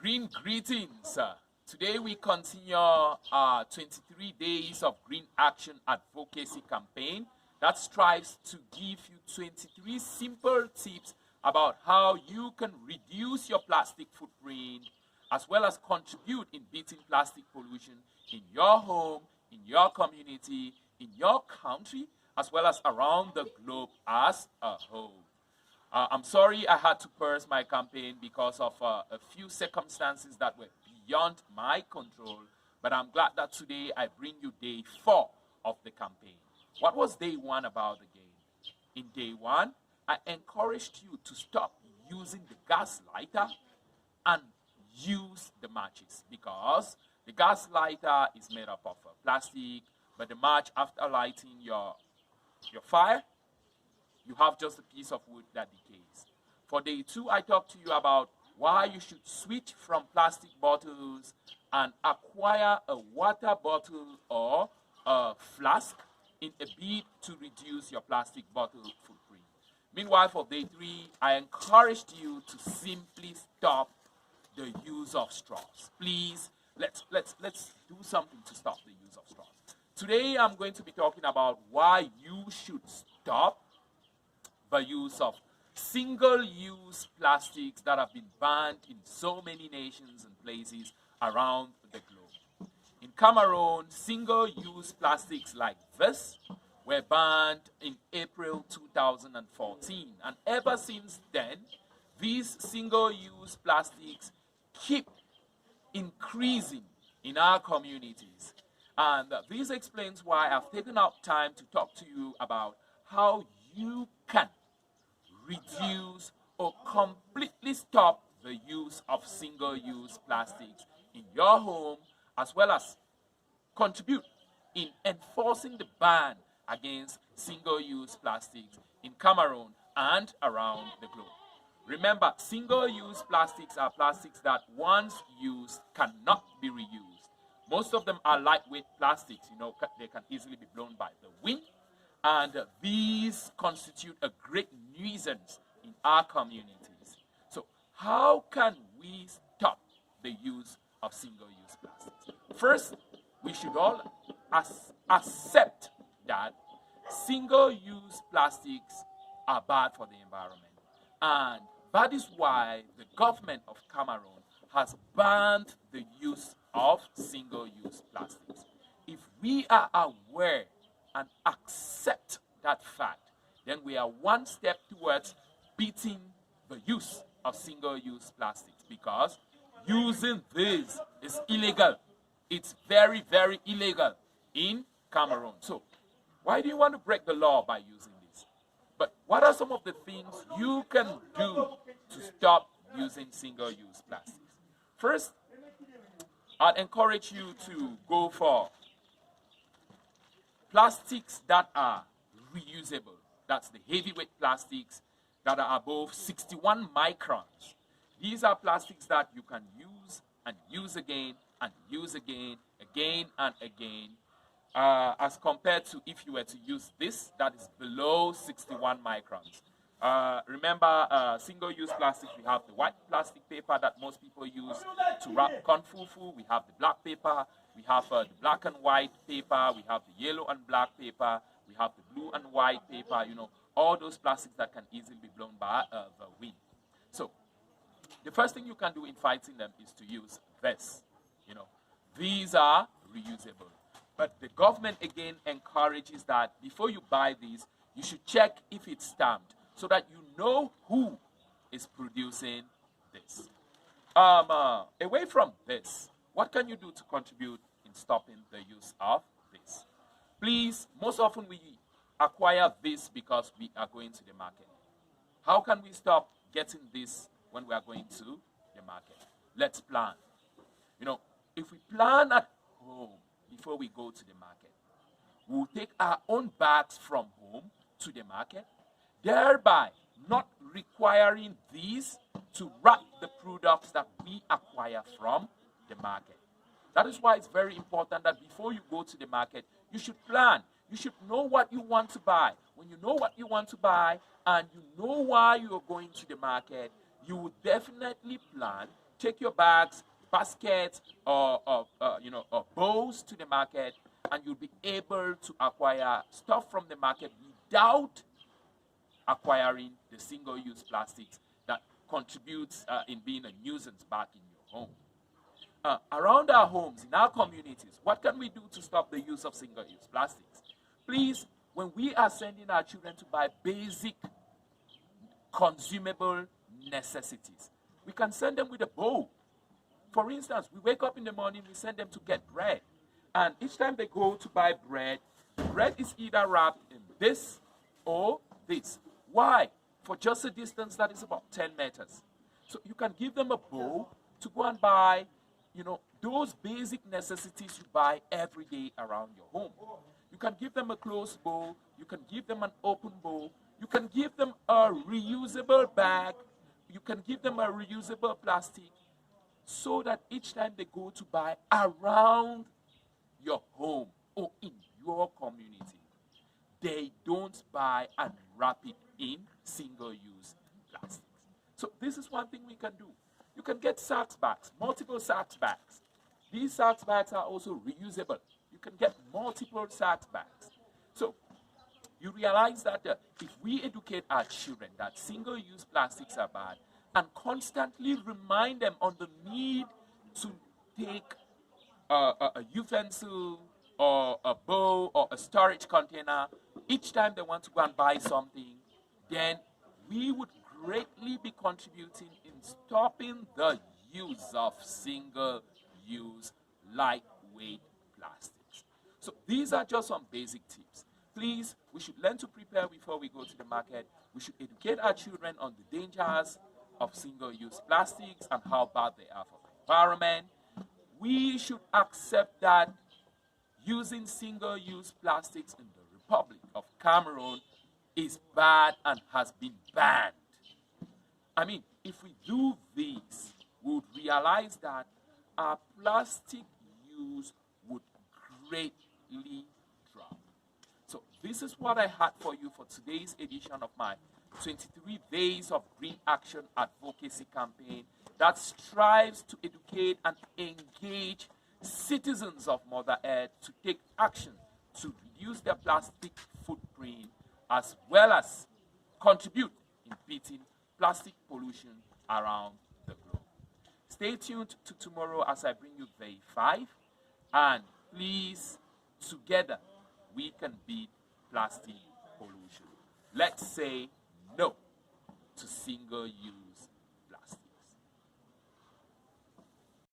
Green greetings. Today we continue our 23 days of Green Action Advocacy campaign that strives to give you 23 simple tips about how you can reduce your plastic footprint as well as contribute in beating plastic pollution in your home, in your community, in your country, as well as around the globe as a whole. I'm sorry I had to pause my campaign because of a few circumstances that were beyond my control, but I'm glad that today I bring you day 4 of the campaign. What was day 1 about again? In day 1, I encouraged you to stop using the gas lighter and use the matches because the gas lighter is made up of plastic, but the match, after lighting your fire, you have just a piece of wood that decays. For day 2, I talked to you about why you should switch from plastic bottles and acquire a water bottle or a flask in a bid to reduce your plastic bottle footprint. Meanwhile, for day 3, I encouraged you to simply stop the use of straws. Please, let's do something to stop the use of straws. Today, I'm going to be talking about why you should stop the use of single-use plastics that have been banned in so many nations and places around the globe. In Cameroon, single-use plastics like this were banned in April 2014, and ever since then, these single-use plastics keep increasing in our communities. And this explains why I've taken out time to talk to you about how you can reduce or completely stop the use of single-use plastics in your home, as well as contribute in enforcing the ban against single-use plastics in Cameroon and around the globe. Remember, single-use plastics are plastics that once used cannot be reused. Most of them are lightweight plastics, they can easily be blown by the wind, and these constitute a great nuisance in our communities. So how can we stop the use of single-use plastics? First, we should all accept that single-use plastics are bad for the environment. And that is why the government of Cameroon has banned the use of single-use plastics. If we are aware and accept that fact, then we are one step towards beating the use of single-use plastics, because using this is illegal. It's very, very illegal in Cameroon. So why do you want to break the law by using this? But what are some of the things you can do to stop using single-use plastics? First, I'd encourage you to go for plastics that are reusable. That's the heavyweight plastics that are above 61 microns. These are plastics that you can use and use again and use again and again, as compared to if you were to use this that is below 61 microns. Remember, single-use plastic, we have the white plastic paper that most people use to wrap corn fufu. We have the black paper. We have the black and white paper. We have the yellow and black paper. We have the blue and white paper. All those plastics that can easily be blown by the wind. So the first thing you can do in fighting them is to use this. These are reusable. But the government again encourages that before you buy these, you should check if it's stamped, so that you know who is producing this. Away from this, what can you do to contribute in stopping the use of this? Please, most often we acquire this because we are going to the market. How can we stop getting this when we are going to the market? Let's plan. If we plan at home before we go to the market, we'll take our own bags from home to the market, thereby not requiring these to wrap the products that we acquire from the market. That is why it's very important that before you go to the market, you should plan. You should know what you want to buy. When you know what you want to buy and you know why you are going to the market, you will definitely plan take your bags, baskets, or bowls to the market, and you'll be able to acquire stuff from the market without acquiring the single-use plastics that contributes in being a nuisance back in your home. Around our homes, in our communities, what can we do to stop the use of single-use plastics? Please, when we are sending our children to buy basic consumable necessities, we can send them with a bowl. For instance, we wake up in the morning, we send them to get bread. And each time they go to buy bread, bread is either wrapped in this or this. Why? For just a distance that is about 10 meters. So you can give them a bowl to go and buy, those basic necessities you buy every day around your home. You can give them a closed bowl. You can give them an open bowl. You can give them a reusable bag. You can give them a reusable plastic, so that each time they go to buy around your home or in your community, they don't buy and wrap it in single-use plastics. So this is one thing we can do. You can get sacks bags, multiple sacks bags. These sacks bags are also reusable. You can get multiple sacks bags. So you realize that if we educate our children that single-use plastics are bad, and constantly remind them on the need to take a utensil or a bowl or a storage container each time they want to go and buy something, then we would greatly be contributing in stopping the use of single-use lightweight plastics. So these are just some basic tips. Please, we should learn to prepare before we go to the market. We should educate our children on the dangers of single-use plastics and how bad they are for the environment. We should accept that using single-use plastics in the Republic of Cameroon is bad and has been banned. I mean, if we do this, we would realize that our plastic use would greatly drop. So this is what I had for you for today's edition of my 23 Days of Green Action Advocacy campaign that strives to educate and engage citizens of Mother Earth to take action to reduce their plastic footprint, as well as contribute in beating plastic pollution around the globe. Stay tuned to tomorrow as I bring you Day 5, and please, together we can beat plastic pollution. Let's say no to single-use